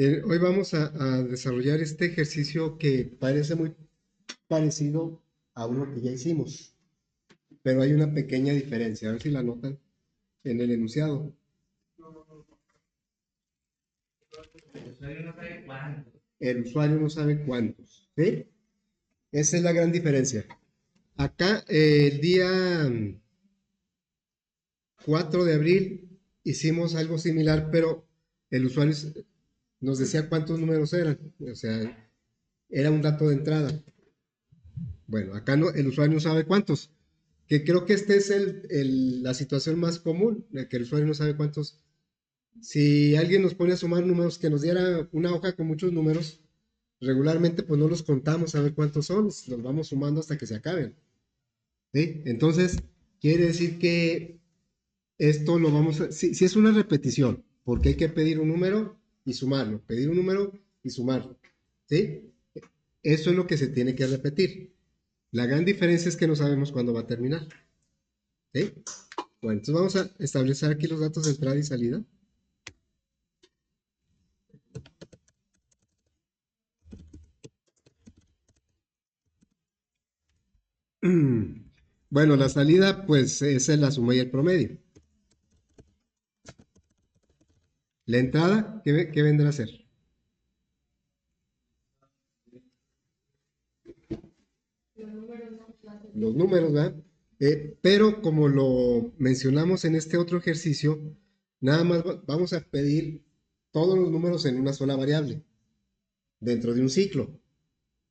Hoy vamos a desarrollar este ejercicio que parece muy parecido a uno que ya hicimos, pero hay una pequeña diferencia. A ver si la notan en el enunciado. El usuario no sabe cuántos, ¿sí? Esa es la gran diferencia. Acá, el día 4 de abril hicimos algo similar, pero el usuario nos decía cuántos números eran. O sea, era un dato de entrada. Bueno, acá no, el usuario no sabe cuántos. Que creo que esta es la situación más común, de que el usuario no sabe cuántos. Si alguien nos pone a sumar números, que nos diera una hoja con muchos números, regularmente pues no los contamos a ver cuántos son, los vamos sumando hasta que se acaben. ¿Sí? Entonces, quiere decir que esto lo vamos a... Si es una repetición, porque hay que pedir un número y sumarlo, pedir un número y sumarlo. ¿Sí? Eso es lo que se tiene que repetir. La gran diferencia es que no sabemos cuándo va a terminar. ¿Sí? Bueno, entonces vamos a establecer aquí los datos de entrada y salida. Bueno, la salida pues esa es la suma y el promedio. La entrada, ¿qué vendrá a ser? Los números, ¿verdad? Pero como lo mencionamos en este otro ejercicio, nada más vamos a pedir todos los números en una sola variable, dentro de un ciclo.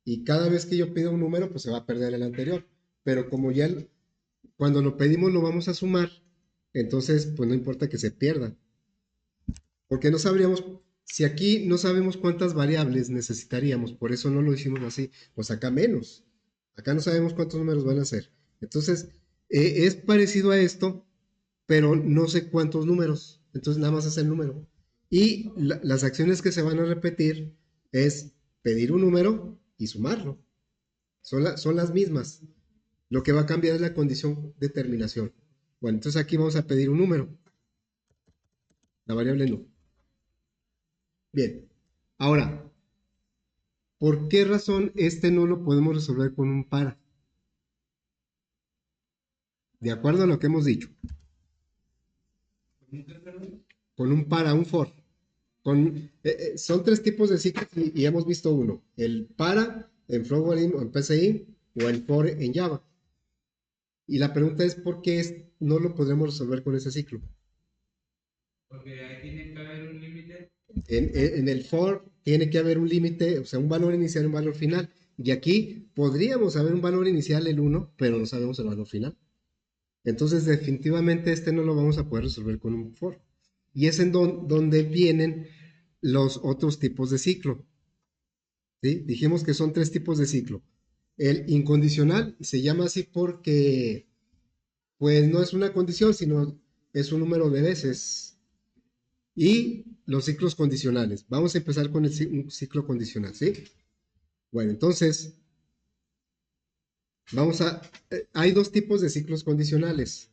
Y cada vez que yo pido un número, pues se va a perder el anterior. Pero como ya cuando lo pedimos lo vamos a sumar, entonces pues no importa que se pierda. Porque no sabríamos, si aquí no sabemos cuántas variables necesitaríamos, por eso no lo hicimos así, pues acá menos. Acá no sabemos cuántos números van a ser. Entonces, es parecido a esto, pero no sé cuántos números. Entonces, nada más es el número. Y las acciones que se van a repetir es pedir un número y sumarlo. Son las mismas. Lo que va a cambiar es la condición de terminación. Bueno, entonces aquí vamos a pedir un número. La variable no. Bien. Ahora, ¿por qué razón este no lo podemos resolver con un para? De acuerdo a lo que hemos dicho. Con un para, un for. Son tres tipos de ciclos y hemos visto uno. El para en Flowering o en PCI o el for en Java. Y la pregunta es ¿por qué no lo podremos resolver con ese ciclo? Porque ahí tiene que haber un límite. En el for tiene que haber un límite, o sea, un valor inicial y un valor final. Y aquí podríamos saber un valor inicial, el 1, pero no sabemos el valor final. Entonces, definitivamente este no lo vamos a poder resolver con un for. Y es en donde vienen los otros tipos de ciclo. ¿Sí? Dijimos que son tres tipos de ciclo. El incondicional se llama así porque, pues, no es una condición, sino es un número de veces. Y los ciclos condicionales. Vamos a empezar con un ciclo condicional, ¿sí? Bueno, entonces, hay dos tipos de ciclos condicionales.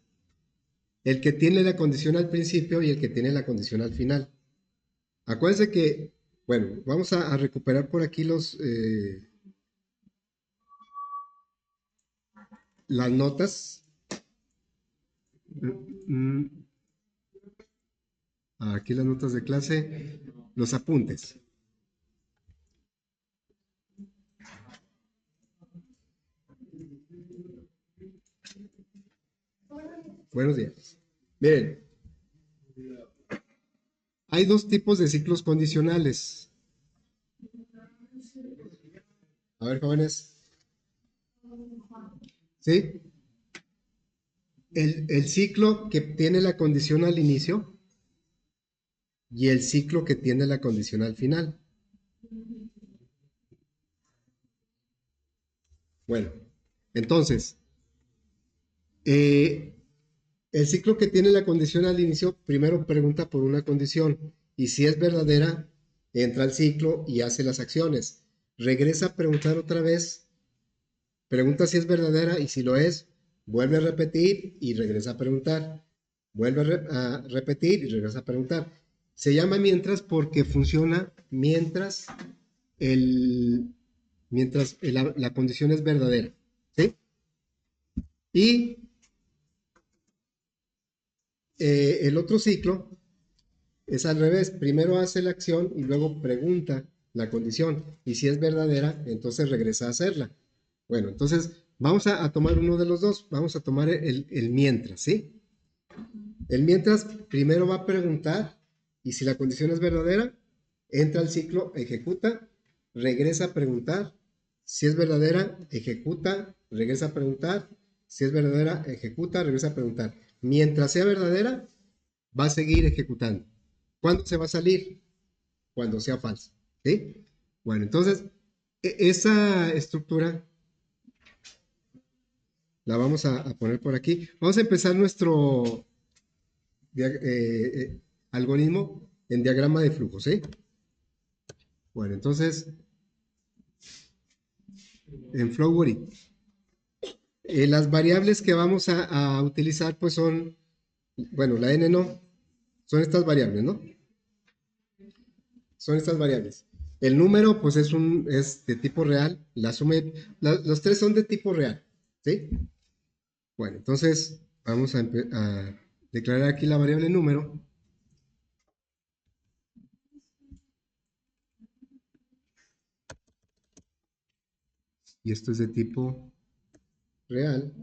El que tiene la condición al principio y el que tiene la condición al final. Acuérdense que, bueno, vamos a recuperar por aquí las notas. Mm, Aquí las notas de clase, los apuntes. Buenos días. Miren, hay dos tipos de ciclos condicionales. A ver, jóvenes. ¿Sí? El ciclo que tiene la condición al inicio y el ciclo que tiene la condición al final. Bueno, entonces, eh, el ciclo que tiene la condición al inicio, primero pregunta por una condición y si es verdadera, entra al ciclo y hace las acciones. Regresa a preguntar otra vez, pregunta si es verdadera y si lo es, vuelve a repetir y regresa a preguntar. Vuelve a repetir y regresa a preguntar. Se llama mientras porque funciona mientras la condición es verdadera, ¿sí? Y el otro ciclo es al revés. Primero hace la acción y luego pregunta la condición. Y si es verdadera, entonces regresa a hacerla. Bueno, entonces vamos a tomar uno de los dos. Vamos a tomar el mientras, ¿sí? El mientras primero va a preguntar y si la condición es verdadera, entra al ciclo, ejecuta, regresa a preguntar. Si es verdadera, ejecuta, regresa a preguntar. Si es verdadera, ejecuta, regresa a preguntar. Mientras sea verdadera, va a seguir ejecutando. ¿Cuándo se va a salir? Cuando sea falso. ¿Sí? Bueno, entonces, esa estructura la vamos a poner por aquí. Vamos a empezar nuestro algoritmo en diagrama de flujo, ¿sí? Bueno, entonces, en Flowbody, las variables que vamos a utilizar, pues son, bueno, la n no, son estas variables, ¿no? Son estas variables. El número, pues es de tipo real, la suma, los tres son de tipo real, ¿sí? Bueno, entonces, vamos a declarar aquí la variable número. Y esto es de tipo real.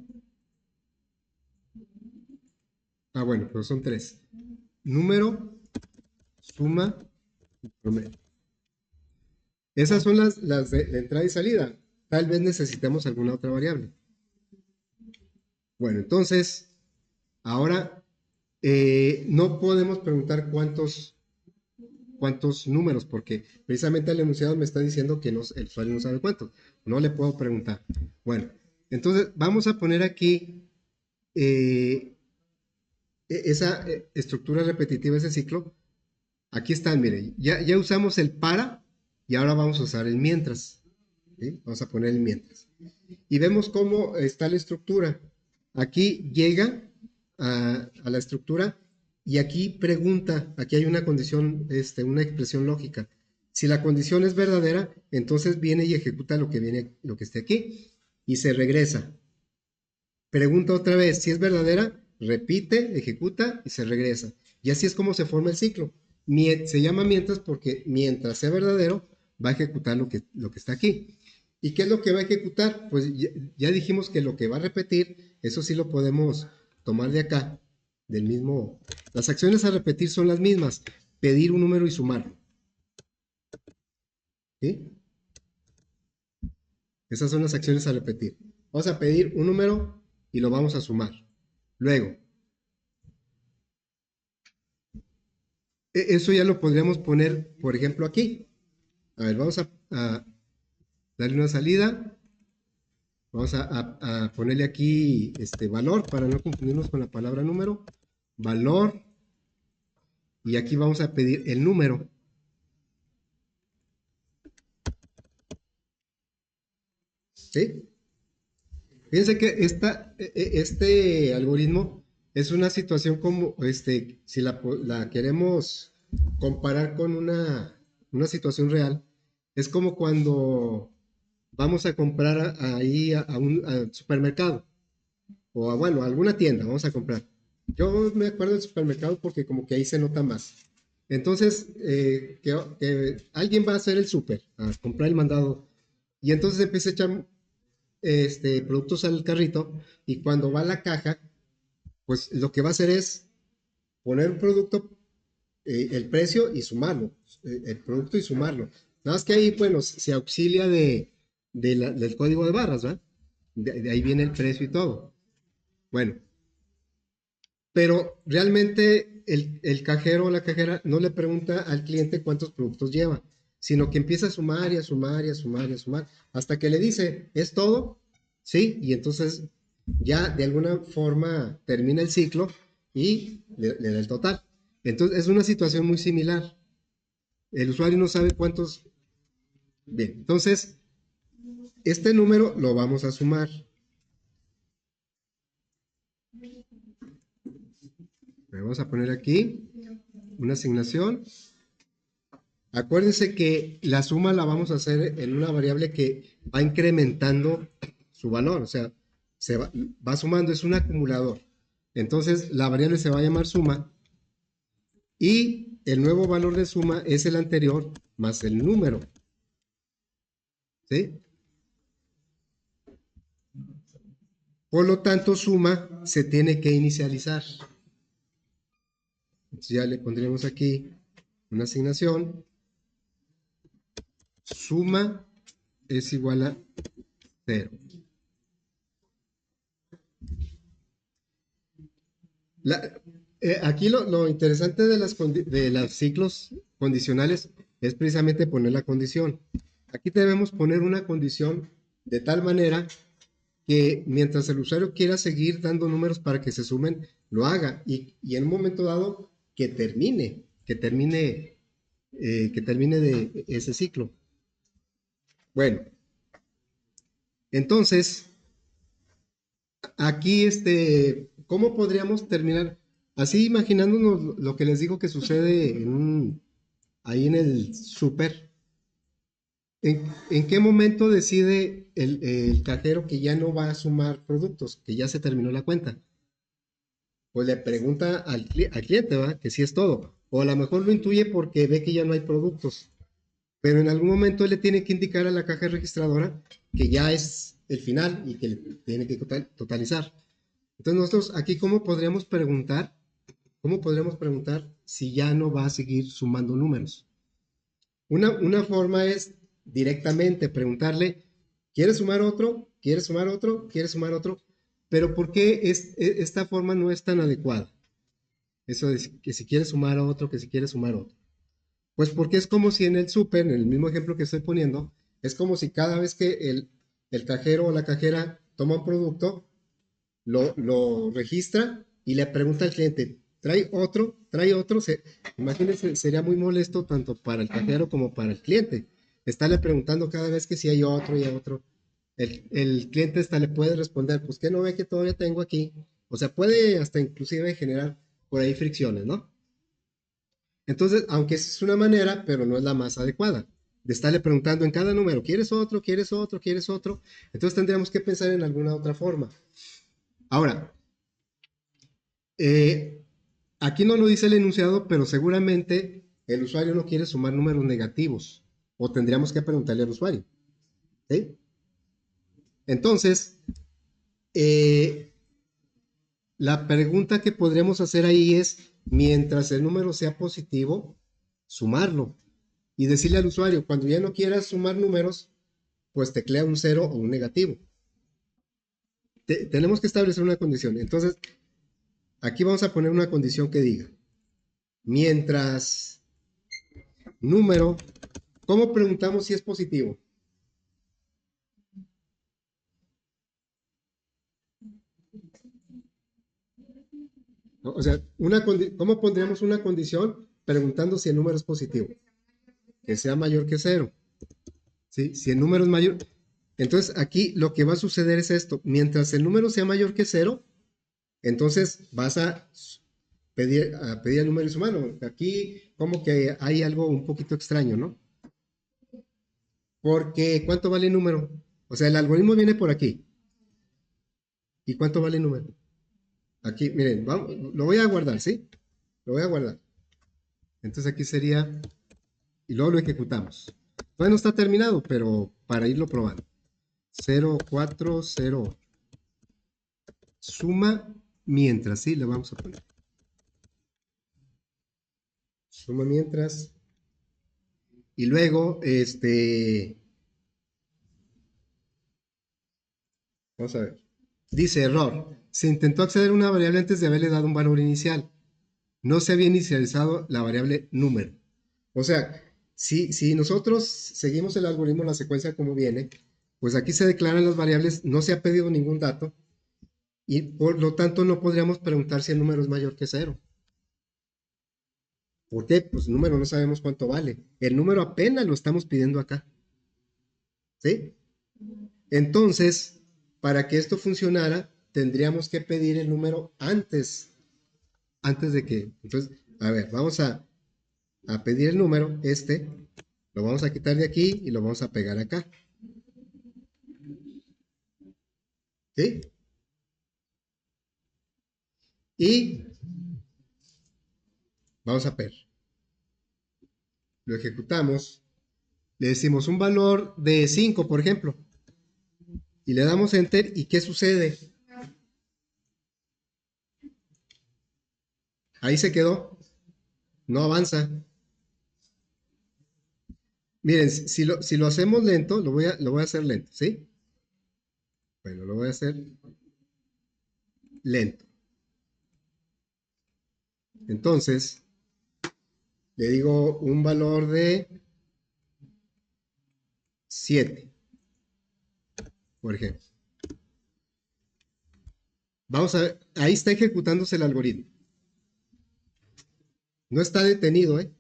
Ah, bueno, pero son tres. Número, suma y promedio. Esas son las de entrada y salida. Tal vez necesitemos alguna otra variable. Bueno, entonces, ahora no podemos preguntar cuántos números, porque precisamente el enunciado me está diciendo que el usuario no sabe cuántos. No le puedo preguntar. Bueno, entonces vamos a poner aquí esa estructura repetitiva, ese ciclo. Aquí están, miren, ya usamos el para y ahora vamos a usar el mientras. ¿Sí? Vamos a poner el mientras. Y vemos cómo está la estructura. Aquí llega a la estructura y aquí pregunta, aquí hay una condición, una expresión lógica. Si la condición es verdadera, entonces viene y ejecuta lo que esté aquí y se regresa. Pregunta otra vez, si es verdadera, repite, ejecuta y se regresa. Y así es como se forma el ciclo. Se llama mientras porque mientras sea verdadero, va a ejecutar lo que está aquí. ¿Y qué es lo que va a ejecutar? Pues ya dijimos que lo que va a repetir, eso sí lo podemos tomar de acá, del mismo. Las acciones a repetir son las mismas, pedir un número y sumarlo. ¿Sí? Esas son las acciones a repetir. Vamos a pedir un número y lo vamos a sumar. Luego, eso ya lo podríamos poner, por ejemplo, aquí. A ver, vamos a darle una salida. Vamos a ponerle aquí este valor para no confundirnos con la palabra número. Valor. Y aquí vamos a pedir el número. ¿Sí? Fíjense que este algoritmo es una situación como, si la queremos comparar con una situación real, es como cuando vamos a comprar ahí a un supermercado o bueno, a alguna tienda, vamos a comprar. Yo me acuerdo del supermercado porque como que ahí se nota más. Entonces, que alguien va a hacer el súper, a comprar el mandado, y entonces empieza a echar productos al carrito y cuando va a la caja, pues lo que va a hacer es poner un producto, el precio y sumarlo, el producto y sumarlo. Nada más que ahí, bueno, se auxilia del código de barras, ¿verdad? De ahí viene el precio y todo. Bueno, pero realmente el cajero o la cajera no le pregunta al cliente cuántos productos lleva, sino que empieza a sumar y a sumar y a sumar y a sumar, hasta que le dice, ¿es todo? Sí, y entonces ya de alguna forma termina el ciclo y le da el total. Entonces es una situación muy similar. El usuario no sabe cuántos. Bien, entonces este número lo vamos a sumar. Vamos a poner aquí. una asignación. Acuérdense que la suma la vamos a hacer en una variable que va incrementando su valor, o sea, va sumando, es un acumulador. Entonces, la variable se va a llamar suma y el nuevo valor de suma es el anterior más el número. ¿Sí? Por lo tanto, suma se tiene que inicializar. Entonces ya le pondremos aquí una asignación. Suma es igual a 0. Aquí lo interesante de los ciclos condicionales es precisamente poner la condición. Aquí debemos poner una condición de tal manera que mientras el usuario quiera seguir dando números para que se sumen, lo haga y en un momento dado que termine de ese ciclo. Bueno, entonces, aquí, ¿cómo podríamos terminar? Así imaginándonos lo que les digo que sucede ahí en el súper. ¿En qué momento decide el cajero que ya no va a sumar productos, que ya se terminó la cuenta? Pues le pregunta al cliente, ¿verdad? Que sí es todo. O a lo mejor lo intuye porque ve que ya no hay productos. Pero en algún momento él le tiene que indicar a la caja registradora que ya es el final y que le tiene que totalizar. Entonces nosotros aquí, ¿cómo podríamos preguntar? ¿Cómo podríamos preguntar si ya no va a seguir sumando números? Una forma es directamente preguntarle, ¿quieres sumar otro? ¿Quieres sumar otro? ¿Quieres sumar otro? Pero ¿por qué esta forma no es tan adecuada? Eso de que si quieres sumar a otro, que si quieres sumar otro. Pues porque es como si en el súper, en el mismo ejemplo que estoy poniendo, es como si cada vez que el cajero o la cajera toma un producto, lo registra y le pregunta al cliente, ¿trae otro? ¿Trae otro? Imagínense, sería muy molesto tanto para el cajero como para el cliente. Estarle preguntando cada vez que si hay otro y hay otro. El cliente hasta le puede responder, pues que no ve que todavía tengo aquí. O sea, puede hasta inclusive generar por ahí fricciones, ¿no? Entonces, aunque es una manera, pero no es la más adecuada, de estarle preguntando en cada número, ¿quieres otro? ¿Quieres otro? ¿Quieres otro? Entonces tendríamos que pensar en alguna otra forma. Ahora, aquí no lo dice el enunciado, pero seguramente el usuario no quiere sumar números negativos, o tendríamos que preguntarle al usuario. ¿Sí? Entonces, la pregunta que podríamos hacer ahí es, mientras el número sea positivo, sumarlo. Y decirle al usuario, cuando ya no quieras sumar números, pues teclea un 0 o un negativo. Tenemos que establecer una condición. Entonces, aquí vamos a poner una condición que diga, mientras número, ¿cómo preguntamos si es positivo? O sea, ¿cómo pondríamos una condición preguntando si el número es positivo? Que sea mayor que 0. ¿Sí? Si el número es mayor. Entonces, aquí lo que va a suceder es esto. Mientras el número sea mayor que 0, entonces vas a pedir el número humano. Aquí como que hay algo un poquito extraño, ¿no? Porque ¿cuánto vale el número? O sea, el algoritmo viene por aquí. ¿Y cuánto vale el número? Aquí, miren, lo voy a guardar, ¿sí? Lo voy a guardar. Entonces aquí sería, y luego lo ejecutamos. Todavía no está terminado, pero para irlo probando. 0, 4, 0. Suma mientras, ¿sí? Le vamos a poner. Suma mientras. Y luego, vamos a ver. Dice error. Se intentó acceder a una variable antes de haberle dado un valor inicial. No se había inicializado la variable número. O sea, si nosotros seguimos el algoritmo, la secuencia como viene, pues aquí se declaran las variables, no se ha pedido ningún dato y por lo tanto no podríamos preguntar si el número es mayor que 0. ¿Por qué? Pues el número no sabemos cuánto vale. El número apenas lo estamos pidiendo acá. ¿Sí? Entonces, para que esto funcionara, tendríamos que pedir el número antes de que. Entonces, a ver, vamos a a pedir el número, lo vamos a quitar de aquí y lo vamos a pegar acá. ¿Sí? Y vamos a ver. Lo ejecutamos. Le decimos un valor de 5, por ejemplo. Y le damos enter. ¿Y qué sucede? Ahí se quedó. No avanza. Miren, si lo hacemos lento, lo voy a hacer lento, ¿sí? Bueno, lo voy a hacer lento. Entonces, le digo un valor de 7, por ejemplo. Vamos a ver, ahí está ejecutándose el algoritmo. No está detenido, ¿eh?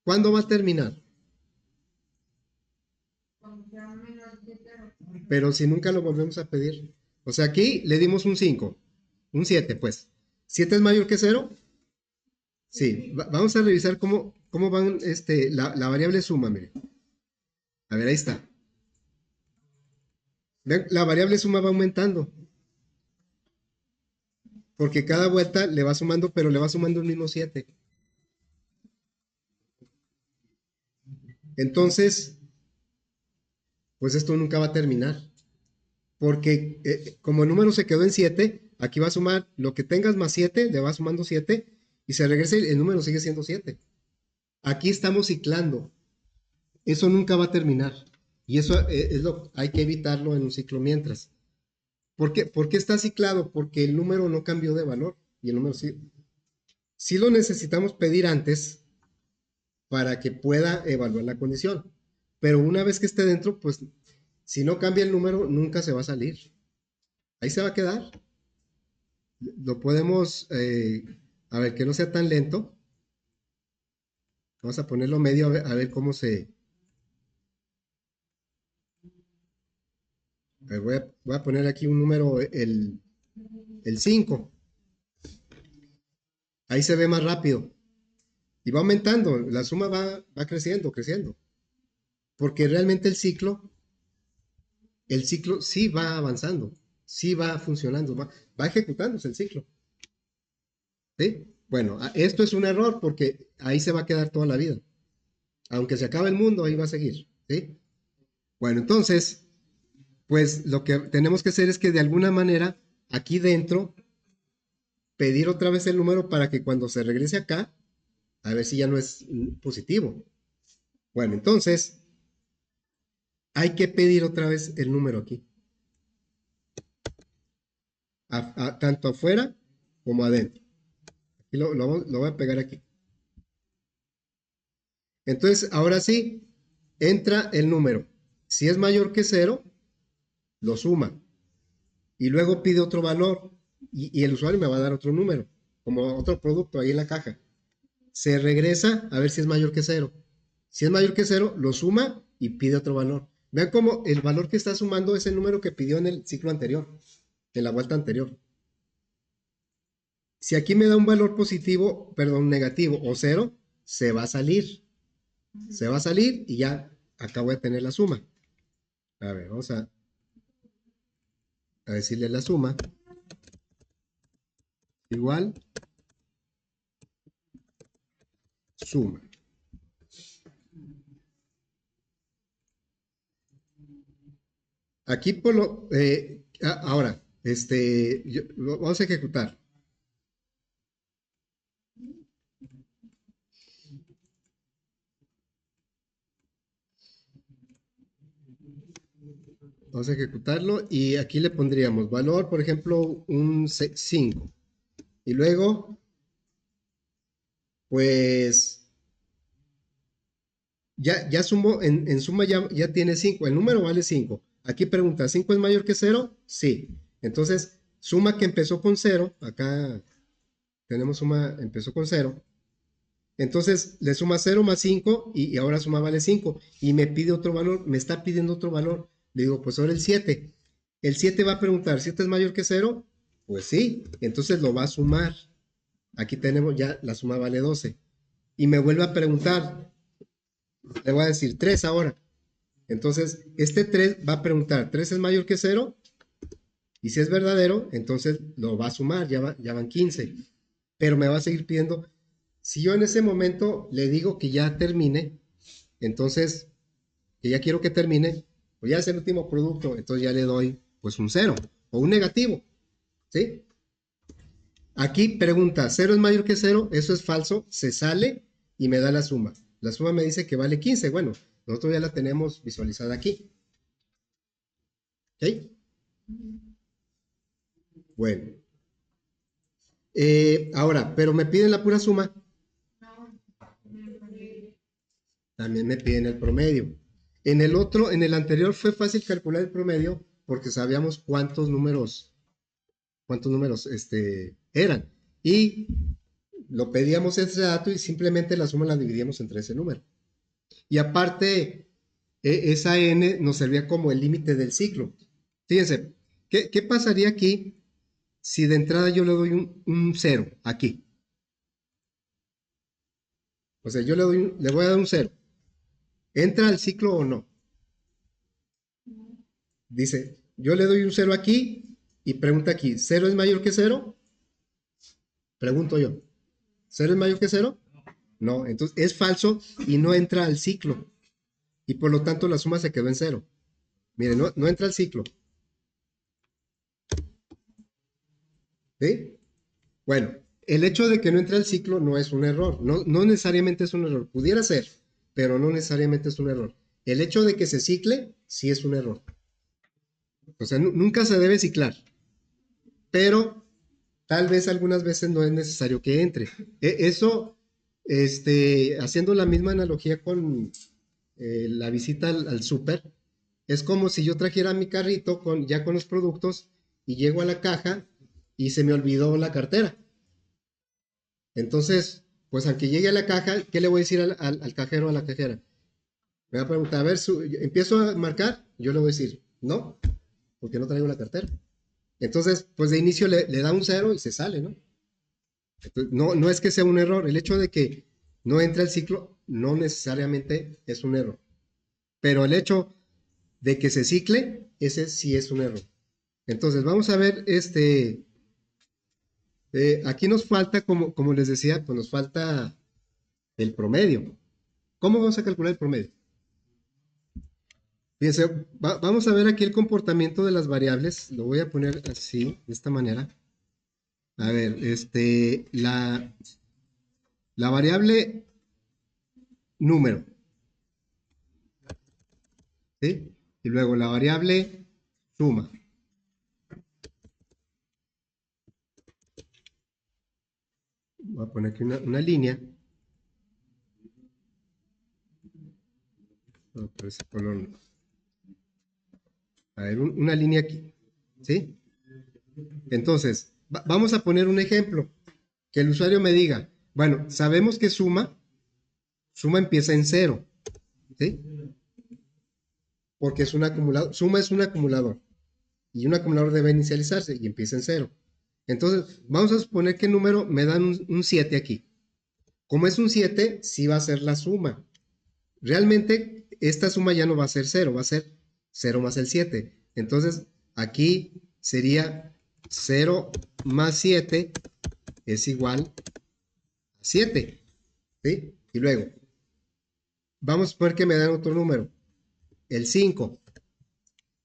¿Cuándo va a terminar? Pero si nunca lo volvemos a pedir. O sea, aquí le dimos un 5, un 7, pues. ¿7 es mayor que 0? Sí. Vamos a revisar cómo van la variable suma, mire. A ver, ahí está. Vean, la variable suma va aumentando. Porque cada vuelta le va sumando, pero le va sumando el mismo 7. Entonces, pues esto nunca va a terminar. Porque como el número se quedó en 7, aquí va a sumar lo que tengas más 7, le va sumando 7 y se regresa y el número sigue siendo 7. Aquí estamos ciclando. Eso nunca va a terminar. Y eso hay que evitarlo en un ciclo mientras. ¿Por qué está ciclado? Porque el número no cambió de valor. Y el número sí lo necesitamos pedir antes para que pueda evaluar la condición. Pero una vez que esté dentro, pues si no cambia el número, nunca se va a salir. Ahí se va a quedar. Lo podemos, a ver, que no sea tan lento. Vamos a ponerlo medio a ver cómo se... A ver, voy a poner aquí un número, el 5. Ahí se ve más rápido. Y va aumentando, la suma va creciendo, creciendo. Porque realmente el ciclo sí va avanzando, sí va funcionando, va ejecutándose el ciclo. ¿Sí? Bueno, esto es un error porque ahí se va a quedar toda la vida. Aunque se acabe el mundo, ahí va a seguir. ¿Sí? Bueno, entonces, pues lo que tenemos que hacer es que de alguna manera, aquí dentro, pedir otra vez el número para que cuando se regrese acá, a ver si ya no es positivo. Bueno, entonces, hay que pedir otra vez el número aquí. Tanto afuera como adentro. Aquí lo voy a pegar aquí. Entonces, ahora sí, entra el número. Si es mayor que 0, lo suma. Y luego pide otro valor. Y el usuario me va a dar otro número, como otro producto ahí en la caja. Se regresa a ver si es mayor que 0. Si es mayor que 0, lo suma y pide otro valor. Vean cómo el valor que está sumando es el número que pidió en el ciclo anterior, en la vuelta anterior. Si aquí me da un valor positivo, perdón, negativo o 0, se va a salir. Se va a salir y ya acabo de tener la suma. A ver, vamos a decirle la suma. Igual, suma. Aquí por lo... ahora, lo vamos a ejecutar. Vamos a ejecutarlo y aquí le pondríamos valor, por ejemplo, un 5. Y luego, pues, ya sumó, en suma ya tiene 5. El número vale 5. Aquí pregunta, ¿5 es mayor que 0? Sí. Entonces, suma que empezó con 0. Acá tenemos suma, empezó con 0. Entonces, le suma 0 más 5 y ahora suma vale 5. Y me pide otro valor, me está pidiendo otro valor. Le digo, pues ahora el 7. El 7 va a preguntar, ¿7 es mayor que 0? Pues sí, entonces lo va a sumar. Aquí tenemos ya la suma vale 12. Y me vuelve a preguntar, le voy a decir 3 ahora. Entonces, este 3 va a preguntar, ¿3 es mayor que 0? Y si es verdadero, entonces lo va a sumar, ya van 15. Pero me va a seguir pidiendo, si yo en ese momento le digo que ya termine, entonces, que ya quiero que termine, pues ya es el último producto, entonces ya le doy pues un 0 o un negativo, ¿sí? Aquí pregunta, ¿0 es mayor que 0? Eso es falso, se sale y me da la suma. La suma me dice que vale 15. Bueno, nosotros ya la tenemos visualizada aquí. ¿Ok? Bueno. Ahora, pero me piden la pura suma. También me piden el promedio. En el anterior fue fácil calcular el promedio porque sabíamos cuántos números eran. Y lo pedíamos ese dato y simplemente la suma la dividíamos entre ese número. Y aparte, esa n nos servía como el límite del ciclo. Fíjense, ¿qué pasaría aquí si de entrada yo le doy un 0 aquí? O sea, yo le voy a dar un 0. ¿Entra al ciclo o no? Dice, yo le doy un 0 aquí y pregunta aquí, ¿0 es mayor que 0? Pregunto yo, ¿0 es mayor que 0? No, entonces es falso y no entra al ciclo. Y por lo tanto la suma se quedó en 0. Miren, no entra al ciclo. ¿Sí? Bueno, el hecho de que no entre al ciclo no es un error. No necesariamente es un error. Pudiera ser, pero no necesariamente es un error. El hecho de que se cicle sí es un error. O sea, nunca se debe ciclar. Pero tal vez algunas veces no es necesario que entre. Eso, haciendo la misma analogía con la visita al súper, es como si yo trajera mi carrito ya con los productos y llego a la caja y se me olvidó la cartera. Entonces, pues aunque llegue a la caja, ¿qué le voy a decir al cajero o a la cajera? Me va a preguntar, a ver, empiezo a marcar, yo le voy a decir, no, porque no traigo la cartera. Entonces, pues de inicio le da un 0 y se sale, ¿no? Entonces, no es que sea un error, el hecho de que no entre el ciclo no necesariamente es un error. Pero el hecho de que se cicle, ese sí es un error. Entonces, vamos a ver, aquí nos falta, como les decía, pues nos falta el promedio. ¿Cómo vamos a calcular el promedio? Fíjense, vamos a ver aquí el comportamiento de las variables. Lo voy a poner así, de esta manera. A ver, la variable número, ¿sí? Y luego la variable suma. Voy a poner aquí una línea. No, pero ese color no. A ver, una línea aquí, ¿sí? Entonces, vamos a poner un ejemplo. Que el usuario me diga, bueno, sabemos que suma empieza en 0, ¿sí? Porque es un acumulador, suma es un acumulador. Y un acumulador debe inicializarse y empieza en 0. Entonces, vamos a suponer que el número me dan un 7 aquí. Como es un 7, sí va a ser la suma. Realmente, esta suma ya no va a ser 0, va a ser 0 más el 7. Entonces, aquí sería 0 más 7 es igual a 7. ¿Sí? Y luego, vamos a poner que me dan otro número. El 5.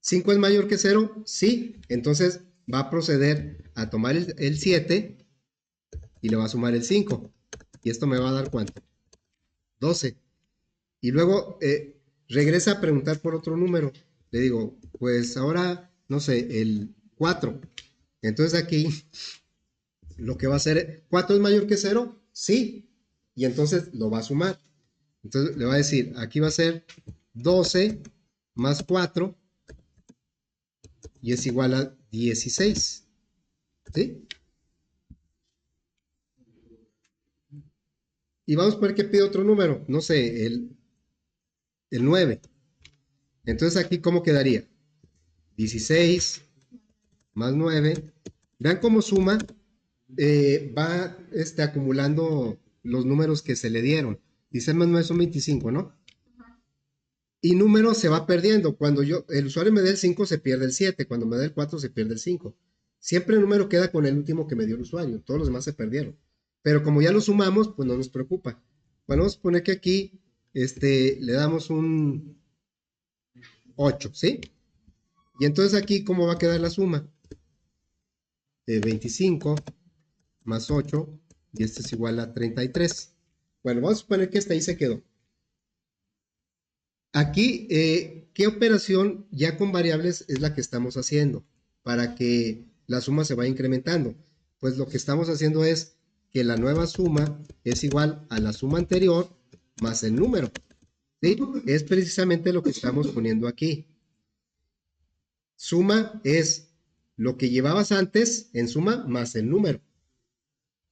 ¿5 es mayor que 0? Sí. Entonces va a proceder a tomar el 7 y le va a sumar el 5. Y esto me va a dar ¿cuánto? 12. Y luego regresa a preguntar por otro número. Le digo, pues ahora, no sé, el 4. Entonces aquí lo que va a hacer, ¿4 es mayor que 0? Sí. Y entonces lo va a sumar. Entonces le va a decir, aquí va a ser 12 más 4 y es igual a 16. ¿Sí? Y vamos a ver que pide otro número, no sé, el 9. Entonces aquí, ¿cómo quedaría? 16 más 9. Vean cómo suma va acumulando los números que se le dieron. Dice más 9 son 25, ¿no? Y número se va perdiendo. Cuando el usuario me dé el 5, se pierde el 7. Cuando me dé el 4, se pierde el 5. Siempre el número queda con el último que me dio el usuario. Todos los demás se perdieron. Pero como ya lo sumamos, pues no nos preocupa. Bueno, vamos a poner que aquí le damos un 8, ¿sí? Y entonces aquí, ¿cómo va a quedar la suma? 25 más 8, y este es igual a 33. Bueno, vamos a suponer que hasta ahí se quedó. Aquí, ¿qué operación ya con variables es la que estamos haciendo para que la suma se vaya incrementando? Pues lo que estamos haciendo es que la nueva suma es igual a la suma anterior más el número. ¿Sí? Es precisamente lo que estamos poniendo aquí. Suma es lo que llevabas antes en suma más el número.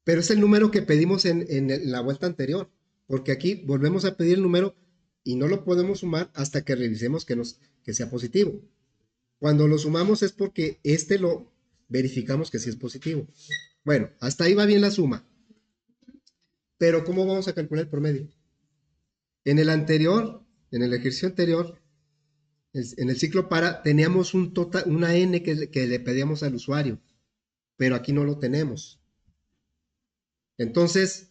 Pero es el número que pedimos en la vuelta anterior, porque aquí volvemos a pedir el número y no lo podemos sumar hasta que revisemos que sea positivo. Cuando lo sumamos es porque lo verificamos que sí es positivo. Bueno, hasta ahí va bien la suma. Pero ¿cómo vamos a calcular el promedio? En el ejercicio anterior, en el ciclo para, teníamos una n que le pedíamos al usuario, pero aquí no lo tenemos. Entonces,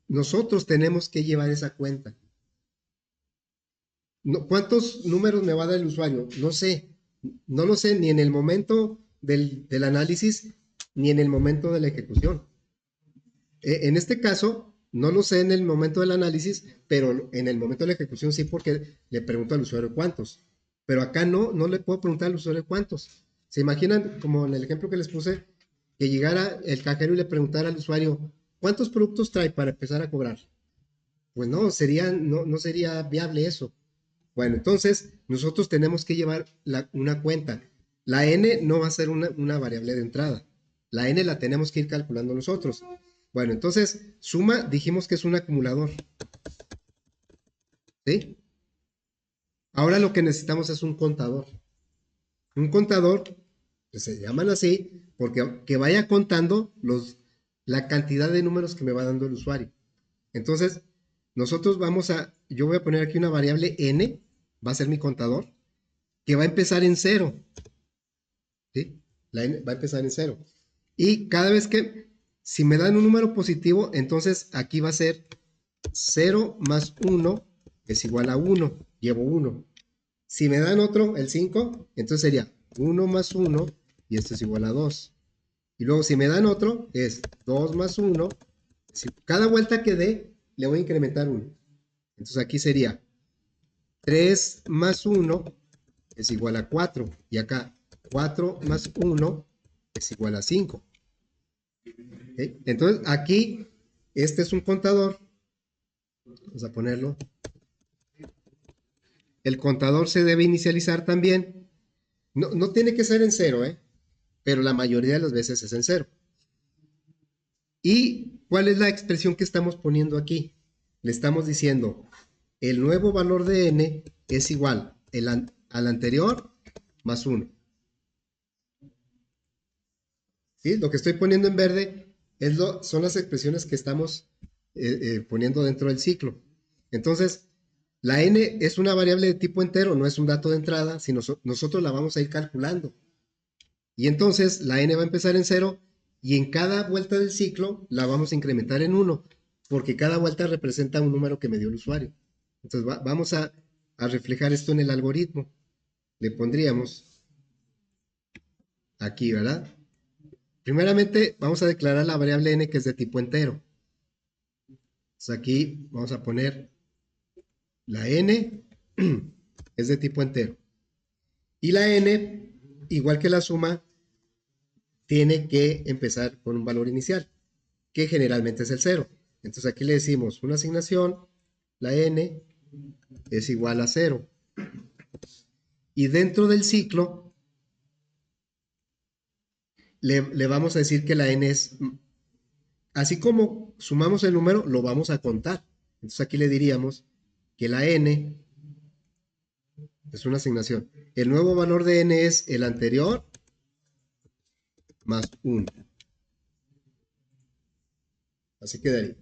nosotros tenemos que llevar esa cuenta. ¿Cuántos números me va a dar el usuario? No sé. No lo sé ni en el momento del análisis ni en el momento de la ejecución. En este caso, no lo sé en el momento del análisis, pero en el momento de la ejecución sí, porque le pregunto al usuario cuántos. Pero acá no le puedo preguntar al usuario cuántos. ¿Se imaginan, como en el ejemplo que les puse, que llegara el cajero y le preguntara al usuario cuántos productos trae para empezar a cobrar? Pues no, no sería viable eso. Bueno, entonces nosotros tenemos que llevar una cuenta. La n no va a ser una variable de entrada. La n la tenemos que ir calculando nosotros. Bueno, entonces suma dijimos que es un acumulador. ¿Sí? Ahora lo que necesitamos es un contador. Un contador, pues se llaman así, porque que vaya contando la cantidad de números que me va dando el usuario. Entonces, yo voy a poner aquí una variable n, va a ser mi contador, que va a empezar en 0. ¿Sí? La n va a empezar en 0. Y cada vez si me dan un número positivo, entonces aquí va a ser 0 más 1 es igual a 1. Llevo 1. Si me dan otro, el 5, entonces sería 1 más 1 y esto es igual a 2. Y luego si me dan otro, es 2 más 1. Cada vuelta que dé, le voy a incrementar 1. Entonces aquí sería 3 más 1 es igual a 4. Y acá 4 más 1 es igual a 5. ¿Okay? Entonces aquí, este es un contador. Vamos a ponerlo. El contador se debe inicializar también. No tiene que ser en 0, pero la mayoría de las veces es en 0. ¿Y cuál es la expresión que estamos poniendo aquí? Le estamos diciendo, el nuevo valor de n es igual al anterior más 1. ¿Sí? Lo que estoy poniendo en verde son las expresiones que estamos poniendo dentro del ciclo. Entonces, la n es una variable de tipo entero, no es un dato de entrada, sino nosotros la vamos a ir calculando. Y entonces la n va a empezar en 0 y en cada vuelta del ciclo la vamos a incrementar en 1, porque cada vuelta representa un número que me dio el usuario. Entonces vamos a reflejar esto en el algoritmo. Le pondríamos aquí, ¿verdad? Primeramente vamos a declarar la variable n que es de tipo entero. Entonces aquí vamos a poner la n es de tipo entero. Y la n, igual que la suma, tiene que empezar con un valor inicial, que generalmente es el 0. Entonces aquí le decimos una asignación, la n es igual a 0. Y dentro del ciclo, le vamos a decir que la n es, así como sumamos el número, lo vamos a contar. Entonces aquí le diríamos que la n es una asignación. El nuevo valor de n es el anterior más 1. Así quedaría.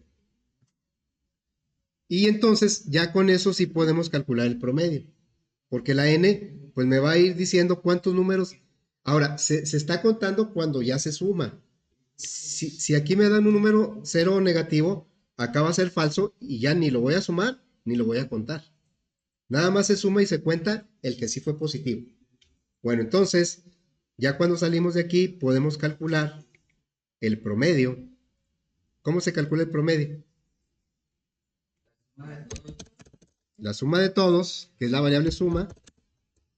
Y entonces ya con eso sí podemos calcular el promedio. Porque la n pues me va a ir diciendo cuántos números. Ahora, se está contando cuando ya se suma. Si aquí me dan un número cero negativo, acá va a ser falso y ya ni lo voy a sumar ni lo voy a contar. Nada más se suma y se cuenta el que sí fue positivo. Bueno, entonces, ya cuando salimos de aquí podemos calcular el promedio. ¿Cómo se calcula el promedio? La suma de todos, que es la variable suma,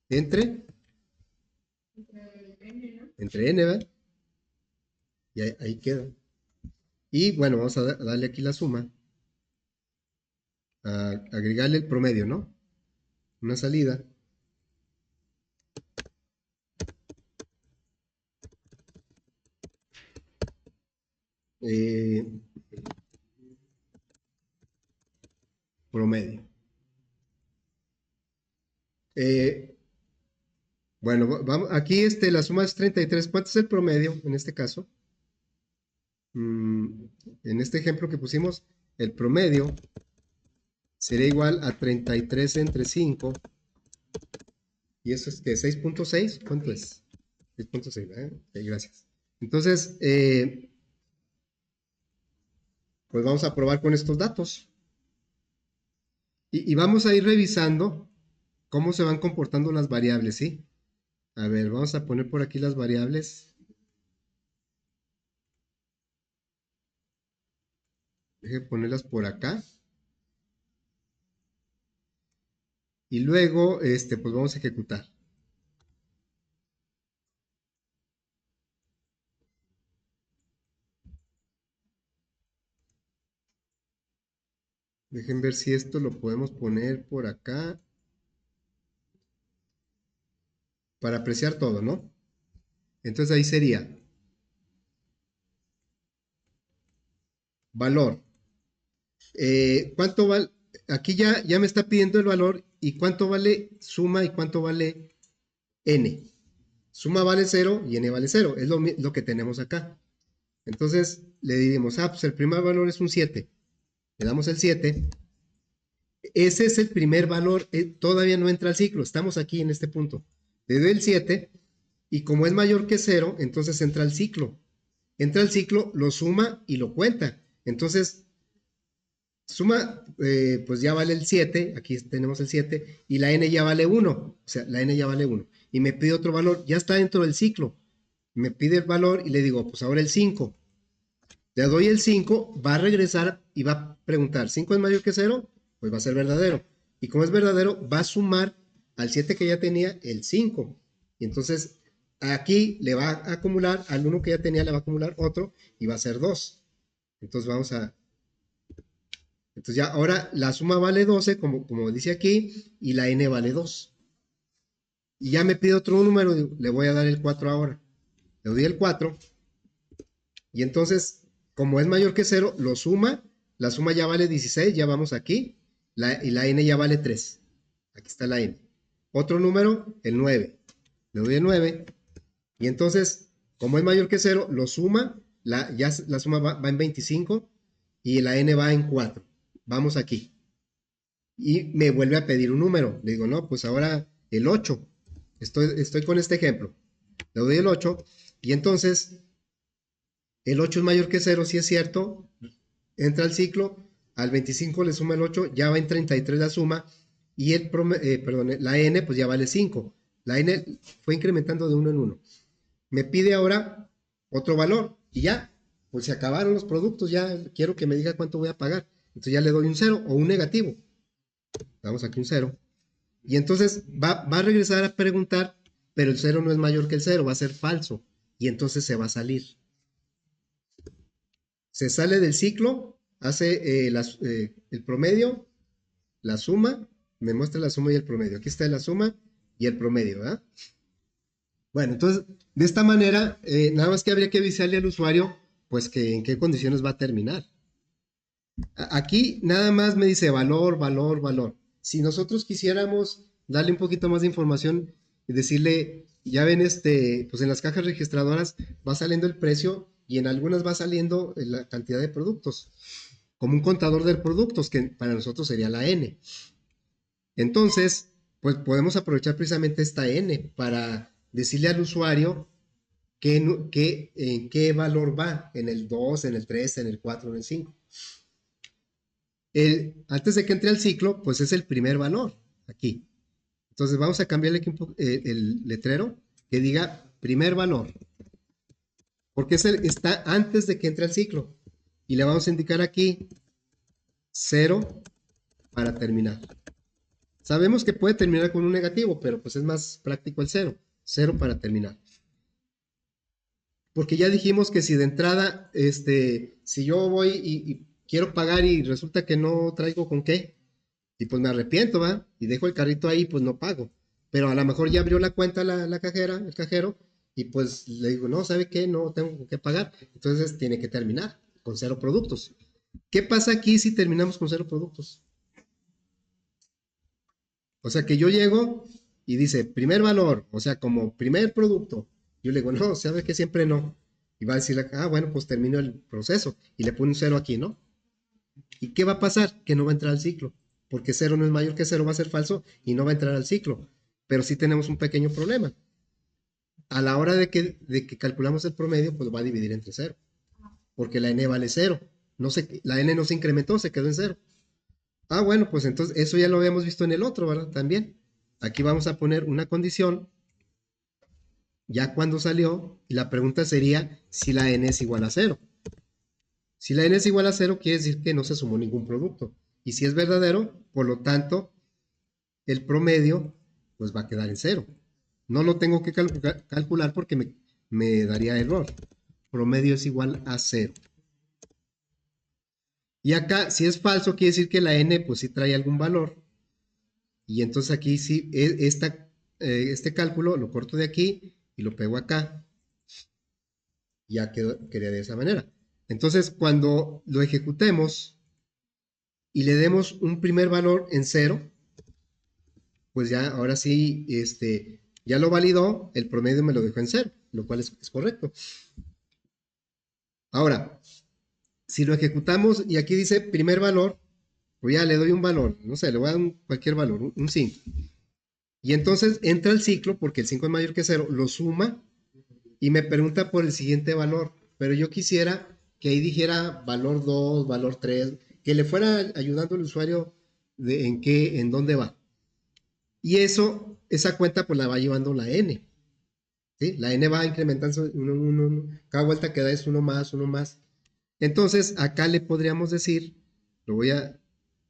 entre n, ¿verdad? Y ahí queda. Y bueno, vamos a darle aquí la suma. Agregarle el promedio, ¿no? Una salida. Promedio. Bueno, vamos, aquí la suma es 33. ¿Cuánto es el promedio en este caso? En este ejemplo que pusimos, el promedio sería igual a 33 entre 5. ¿Y eso es que 6.6? ¿Cuánto es? 6.6, ¿verdad? Ok, gracias. Entonces, pues vamos a probar con estos datos. Y vamos a ir revisando cómo se van comportando las variables, ¿sí? A ver, vamos a poner por aquí las variables. Deje ponerlas por acá. Y luego, pues vamos a ejecutar. Dejen ver si esto lo podemos poner por acá. Para apreciar todo, ¿no? Entonces ahí sería valor. ¿Cuánto vale? Aquí ya me está pidiendo el valor y cuánto vale suma y cuánto vale n. Suma vale 0 y n vale 0. Es lo que tenemos acá. Entonces le diríamos, pues el primer valor es un 7. Le damos el 7. Ese es el primer valor. Todavía no entra al ciclo. Estamos aquí en este punto. Le doy el 7 y como es mayor que 0, entonces entra al ciclo. Entra al ciclo, lo suma y lo cuenta. Entonces, suma, pues ya vale el 7, aquí tenemos el 7, y la n ya vale 1, o sea, la n ya vale 1. Y me pide otro valor, ya está dentro del ciclo. Me pide el valor y le digo, pues ahora el 5. Le doy el 5, va a regresar y va a preguntar, ¿5 es mayor que 0? Pues va a ser verdadero. Y como es verdadero, va a sumar al 7 que ya tenía el 5. Y entonces aquí le va a acumular, al 1 que ya tenía le va a acumular otro y va a ser 2. Entonces vamos a... Entonces ya ahora la suma vale 12, como dice aquí, y la n vale 2. Y ya me pide otro número, le voy a dar el 4 ahora. Le doy el 4. Y entonces, como es mayor que 0, lo suma. La suma ya vale 16, ya vamos aquí. Y la n ya vale 3. Aquí está la n. Otro número, el 9. Le doy el 9. Y entonces, como es mayor que 0, lo suma. Ya la suma va en 25 y la n va en 4. Vamos aquí. Y me vuelve a pedir un número. Le digo, no, pues ahora el 8. Estoy con este ejemplo. Le doy el 8 y entonces el 8 es mayor que 0, si es cierto. Entra al ciclo, al 25 le suma el 8, ya va en 33 la suma y la n pues ya vale 5. La n fue incrementando de 1 en 1. Me pide ahora otro valor y ya, pues se acabaron los productos, ya quiero que me diga cuánto voy a pagar. Entonces ya le doy un 0 o un negativo. Damos aquí un 0. Y entonces va a regresar a preguntar, pero el 0 no es mayor que el 0, va a ser falso. Y entonces se va a salir. Se sale del ciclo, hace el promedio, la suma, me muestra la suma y el promedio. Aquí está la suma y el promedio, ¿verdad? Bueno, entonces, de esta manera, nada más que habría que avisarle al usuario, pues que en qué condiciones va a terminar. Aquí nada más me dice valor, valor, valor. Si nosotros quisiéramos darle un poquito más de información y decirle ya ven, pues en las cajas registradoras va saliendo el precio y en algunas va saliendo la cantidad de productos, como un contador de productos, que para nosotros sería la N. Entonces, pues podemos aprovechar precisamente esta N para decirle al usuario en qué valor va, en el 2, en el 3, en el 4, en el 5. Antes de que entre al ciclo, pues es el primer valor aquí. Entonces vamos a cambiarle aquí el letrero que diga primer valor, porque está antes de que entre al ciclo. Y le vamos a indicar aquí 0 para terminar. Sabemos que puede terminar con un negativo, pero pues es más práctico el 0. 0 para terminar. Porque ya dijimos que si de entrada, si yo voy y quiero pagar y resulta que no traigo con qué, y pues me arrepiento, ¿va? Y dejo el carrito ahí, pues no pago. Pero a lo mejor ya abrió la cuenta la cajera, el cajero, y pues le digo, no, ¿sabe qué? No tengo con qué pagar. Entonces tiene que terminar con 0 productos. ¿Qué pasa aquí si terminamos con 0 productos? O sea que yo llego y dice, primer valor, o sea, como primer producto. Yo le digo, no, ¿sabe que siempre no? Y va a decir, bueno, pues termino el proceso. Y le pone un 0 aquí, ¿no? ¿Y qué va a pasar? Que no va a entrar al ciclo. Porque 0 no es mayor que 0, va a ser falso y no va a entrar al ciclo. Pero sí tenemos un pequeño problema. A la hora de que calculamos el promedio, pues va a dividir entre 0. Porque la n vale 0. La n no se incrementó, se quedó en 0. Bueno, pues entonces eso ya lo habíamos visto en el otro, ¿verdad? También. Aquí vamos a poner una condición ya cuando salió, y la pregunta sería si la n es igual a 0. Si la n es igual a 0, quiere decir que no se sumó ningún producto. Y si es verdadero, por lo tanto, el promedio pues va a quedar en 0. No lo tengo que calcular porque me daría error. Promedio es igual a 0. Y acá, si es falso, quiere decir que la n pues sí trae algún valor. Y entonces aquí sí, este cálculo lo corto de aquí y lo pego acá. Ya quedaría de esa manera. Entonces, cuando lo ejecutemos y le demos un primer valor en 0, pues ya ahora sí, ya lo validó, el promedio me lo dejó en 0, lo cual es correcto. Ahora, si lo ejecutamos y aquí dice primer valor, pues ya le doy un valor, no sé, le voy a dar cualquier valor, un 5. Y entonces entra el ciclo, porque el 5 es mayor que 0, lo suma y me pregunta por el siguiente valor. Pero yo quisiera que ahí dijera valor 2, valor 3, que le fuera ayudando al usuario en dónde va. Y esa cuenta pues la va llevando la n. ¿Sí? La n va incrementando cada vuelta que da es uno más, uno más. Entonces acá le podríamos decir,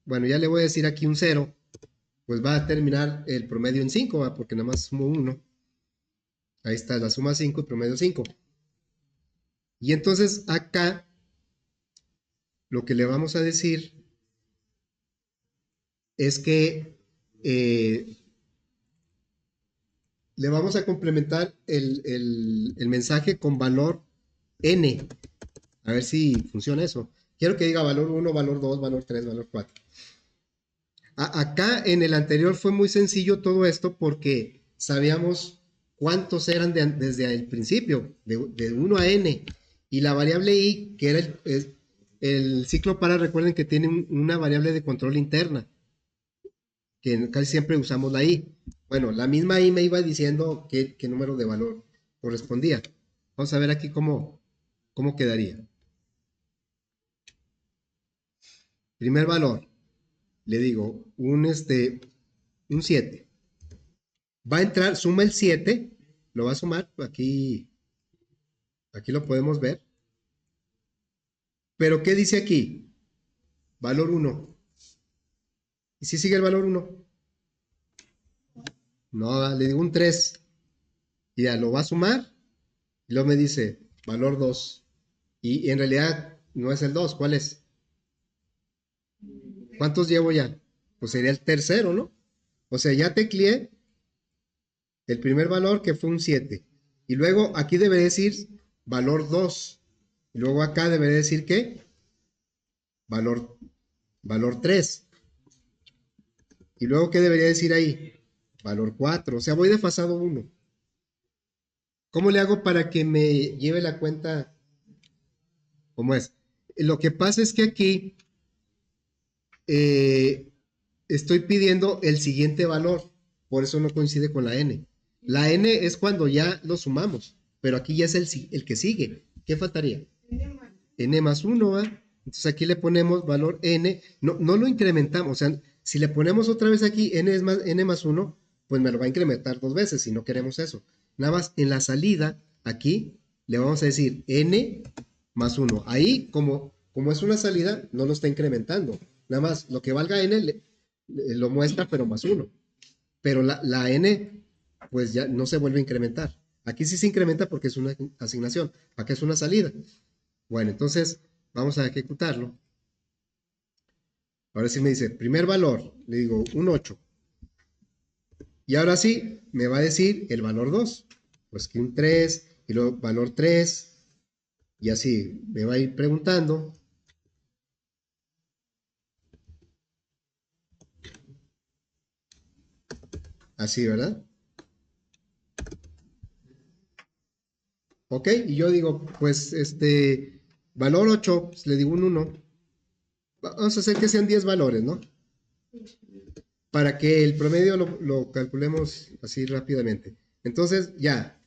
bueno, ya le voy a decir aquí un 0, pues va a terminar el promedio en 5, porque nada más sumo 1. Ahí está la suma 5 y promedio 5. Y entonces acá lo que le vamos a decir es que le vamos a complementar el mensaje con valor n. A ver si funciona eso. Quiero que diga valor 1, valor 2, valor 3, valor 4. Acá en el anterior fue muy sencillo todo esto porque sabíamos cuántos eran desde el principio, de 1 a n. Y la variable i, que era el ciclo para, recuerden que tiene una variable de control interna, que casi siempre usamos la i. Bueno, la misma i me iba diciendo qué número de valor correspondía. Vamos a ver aquí cómo quedaría. Primer valor, le digo, un 7. Va a entrar, suma el 7, lo va a sumar, aquí lo podemos ver. Pero ¿qué dice aquí? Valor 1. ¿Y si sigue el valor 1? No, le digo un 3. Y ya lo va a sumar. Y luego me dice valor 2. Y en realidad no es el 2, ¿cuál es? ¿Cuántos llevo ya? Pues sería el tercero, ¿no? O sea, ya tecleé el primer valor que fue un 7. Y luego aquí debería decir valor 2. Y luego acá debería decir ¿qué? Valor 3. Y luego ¿qué debería decir ahí? Valor 4. O sea, voy desfasado 1. ¿Cómo le hago para que me lleve la cuenta como es? Lo que pasa es que aquí eh, estoy pidiendo el siguiente valor, por eso no coincide con la n. La n es cuando ya lo sumamos, pero aquí ya es el que sigue. ¿Qué faltaría? N más 1, ¿va? Entonces aquí le ponemos valor n, no lo incrementamos, o sea, si le ponemos otra vez aquí n más 1, pues me lo va a incrementar dos veces, si no queremos eso. Nada más en la salida, aquí, le vamos a decir n más 1. Ahí, como es una salida, no lo está incrementando. Nada más, lo que valga n lo muestra, pero más 1. Pero la n, pues ya no se vuelve a incrementar. Aquí sí se incrementa porque es una asignación. Acá es una salida. Bueno, entonces vamos a ejecutarlo. Ahora sí me dice, primer valor, le digo un 8. Y ahora sí, me va a decir el valor 2. Pues que un 3, y luego valor 3, y así me va a ir preguntando. Así, ¿verdad? Ok, y yo digo, pues valor 8, pues le digo un 1. Vamos a hacer que sean 10 valores, ¿no? Para que el promedio lo calculemos así rápidamente. Entonces, ya,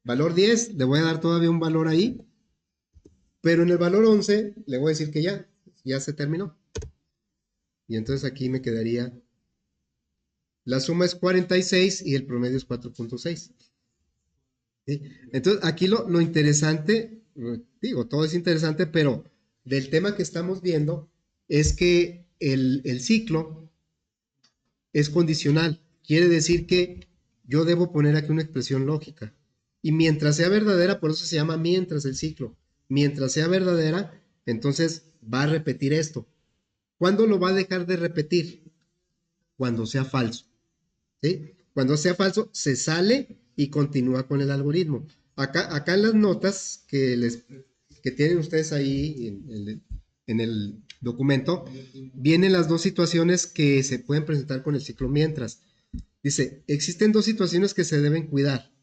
valor 10, le voy a dar todavía un valor ahí, pero en el valor 11 le voy a decir que ya se terminó. Y entonces aquí me quedaría, la suma es 46 y el promedio es 4.6. ¿Sí? Entonces aquí lo interesante, digo, todo es interesante, pero del tema que estamos viendo es que el ciclo es condicional. Quiere decir que yo debo poner aquí una expresión lógica. Y mientras sea verdadera, por eso se llama mientras el ciclo. Mientras sea verdadera, entonces va a repetir esto. ¿Cuándo lo va a dejar de repetir? Cuando sea falso. ¿Sí? Cuando sea falso, se sale y continúa con el algoritmo. Acá en las notas que tienen ustedes ahí en el documento, vienen las dos situaciones que se pueden presentar con el ciclo mientras. Dice, existen dos situaciones que se deben cuidar.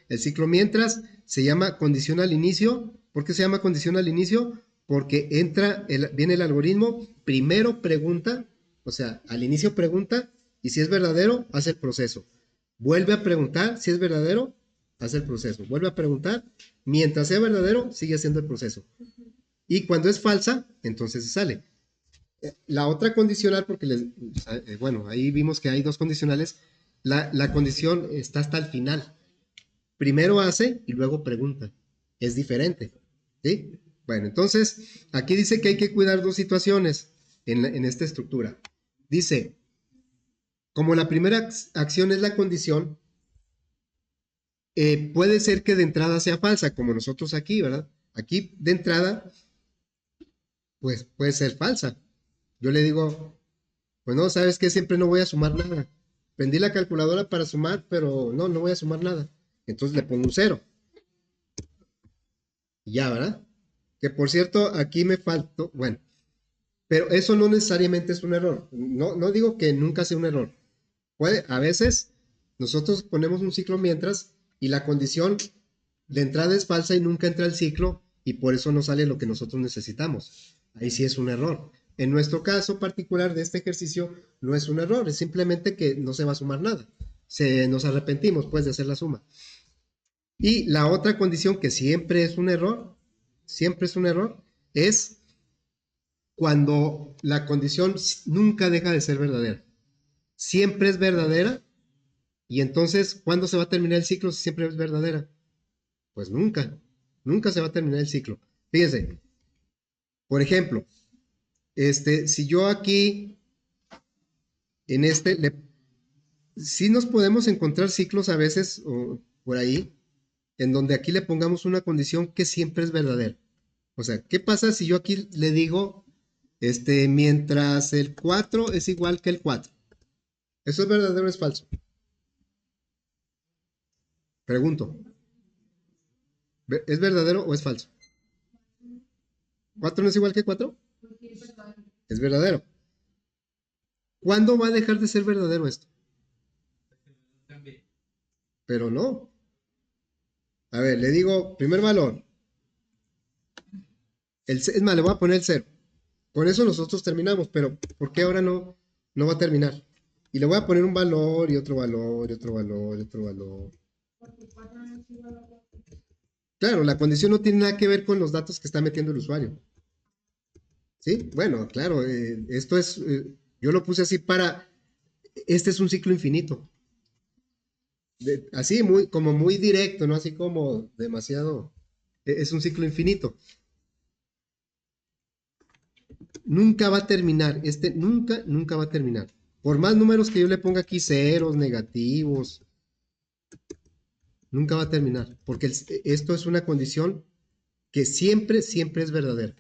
El ciclo mientras se llama condición al inicio. ¿Por qué se llama condición al inicio? Porque viene el algoritmo, primero pregunta, o sea, al inicio pregunta, y si es verdadero, hace el proceso. Vuelve a preguntar, si es verdadero, hace el proceso. Vuelve a preguntar, mientras sea verdadero, sigue haciendo el proceso. Y cuando es falsa, entonces se sale. La otra condicional, porque bueno, ahí vimos que hay dos condicionales, la condición está hasta el final. Primero hace y luego pregunta. Es diferente. ¿Sí? Bueno, entonces, aquí dice que hay que cuidar dos situaciones en esta estructura. Dice, como la primera acción es la condición, puede ser que de entrada sea falsa, como nosotros aquí, ¿verdad? Aquí de entrada, pues puede ser falsa. Yo le digo, pues no, ¿sabes qué? Siempre no voy a sumar nada. Prendí la calculadora para sumar, pero no voy a sumar nada. Entonces le pongo un cero. Ya, ¿verdad? Que por cierto, aquí me faltó, bueno, pero eso no necesariamente es un error. No digo que nunca sea un error. A veces nosotros ponemos un ciclo mientras y la condición de entrada es falsa y nunca entra el ciclo y por eso no sale lo que nosotros necesitamos. Ahí sí es un error. En nuestro caso particular de este ejercicio no es un error, es simplemente que no se va a sumar nada. Nos arrepentimos pues de hacer la suma. Y la otra condición que siempre es un error, es cuando la condición nunca deja de ser verdadera. Siempre es verdadera y entonces, ¿cuándo se va a terminar el ciclo si siempre es verdadera? Pues nunca se va a terminar el ciclo. Fíjense, por ejemplo, si yo aquí, en sí nos podemos encontrar ciclos a veces, o por ahí, en donde aquí le pongamos una condición que siempre es verdadera. O sea, ¿qué pasa si yo aquí le digo, mientras el 4 es igual que el 4? ¿Eso es verdadero o es falso? Pregunto, ¿es verdadero o es falso? ¿4 no es igual que 4? Es verdadero. ¿Cuándo va a dejar de ser verdadero esto? También. Pero no. A ver, le digo, primer valor. Es más, le voy a poner el 0. Con eso nosotros terminamos, pero ¿por qué ahora no va a terminar? Y le voy a poner un valor y otro valor y otro valor y otro valor. Claro, la condición no tiene nada que ver con los datos que está metiendo el usuario. ¿Sí? Bueno, claro, esto es, yo lo puse así este es un ciclo infinito. Así, como muy directo, ¿no? Así como demasiado, es un ciclo infinito. Nunca va a terminar, nunca va a terminar. Por más números que yo le ponga aquí, ceros, negativos, nunca va a terminar, porque esto es una condición que siempre es verdadera.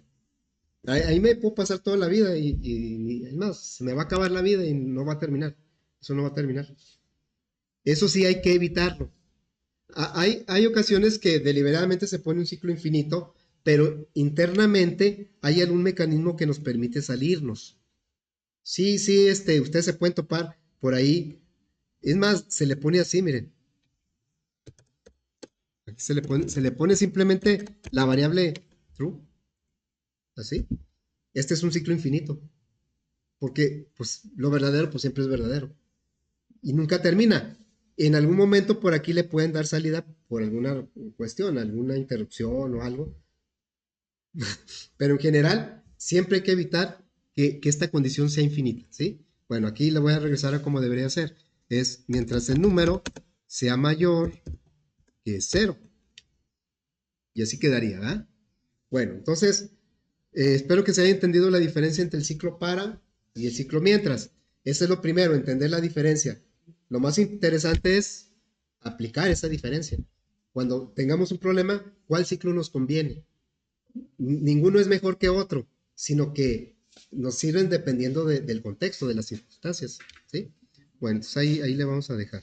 Ahí me puedo pasar toda la vida y es más, se me va a acabar la vida y no va a terminar. Eso no va a terminar. Eso sí hay que evitarlo. Hay ocasiones que deliberadamente se pone un ciclo infinito, pero internamente hay algún mecanismo que nos permite salirnos. Sí, sí, ustedes se pueden topar por ahí. Es más, se le pone así, miren. Aquí se le pone simplemente la variable true. Así. Este es un ciclo infinito. Porque, pues, lo verdadero, pues siempre es verdadero. Y nunca termina. En algún momento por aquí le pueden dar salida por alguna cuestión, alguna interrupción o algo. Pero en general, siempre hay que evitar que esta condición sea infinita, ¿sí? Bueno, aquí le voy a regresar a como debería ser. Es mientras el número sea mayor que 0. Y así quedaría, ¿verdad? Bueno, entonces, espero que se haya entendido la diferencia entre el ciclo para y el ciclo mientras. Eso es lo primero, entender la diferencia. Lo más interesante es aplicar esa diferencia. Cuando tengamos un problema, ¿cuál ciclo nos conviene? Ninguno es mejor que otro, sino que nos sirven dependiendo del contexto, de las circunstancias, ¿sí? Bueno, entonces ahí le vamos a dejar.